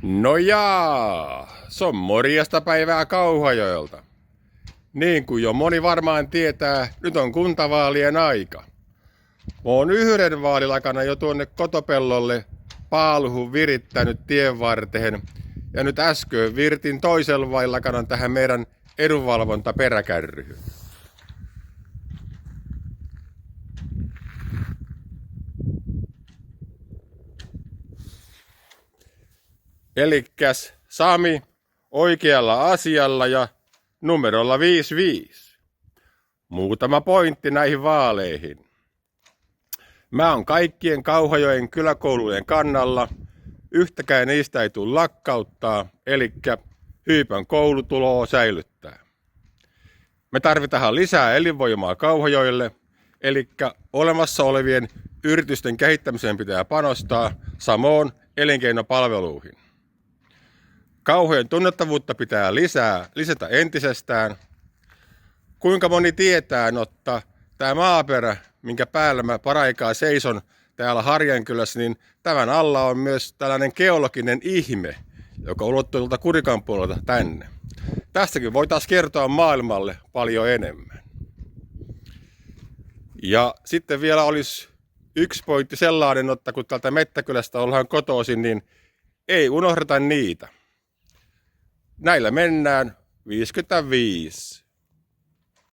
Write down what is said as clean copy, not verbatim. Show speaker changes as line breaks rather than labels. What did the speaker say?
No jaa, se on morjesta päivää Kauhajoelta. Niin kuin jo moni varmaan tietää, nyt on kuntavaalien aika. Mä oon yhden vaalilakana jo tuonne kotopellolle paaluhun virittänyt tien varteen. Ja nyt äsken viritin toisella vaalilakanan tähän meidän edunvalvontaperäkärryyn. Elikkäs Sami oikealla asialla ja numerolla 55. Muutama pointti näihin vaaleihin. Mä oon kaikkien Kauhajoen kyläkoulujen kannalla. Yhtäkään niistä ei tule lakkauttaa, elikkä Hyypän koulu tulee säilyttää. Me tarvitaan lisää elinvoimaa Kauhajoelle, elikkä olemassa olevien yritysten kehittämiseen pitää panostaa, samoin elinkeinopalveluihin. Kauhajoen tunnettavuutta pitää lisätä entisestään. Kuinka moni tietää, että tämä maaperä, minkä päällä mä paraikaa seison täällä Harjankylässä, niin tämän alla on myös tällainen geologinen ihme, joka ulottuu tuolta Kurikan puolelta tänne. Tästäkin voitaisiin kertoa maailmalle paljon enemmän. Ja sitten vielä olisi yksi pointti sellainen, että kun täältä Mettäkylästä ollaan kotoisin, niin ei unohdeta niitä. Näillä mennään 55.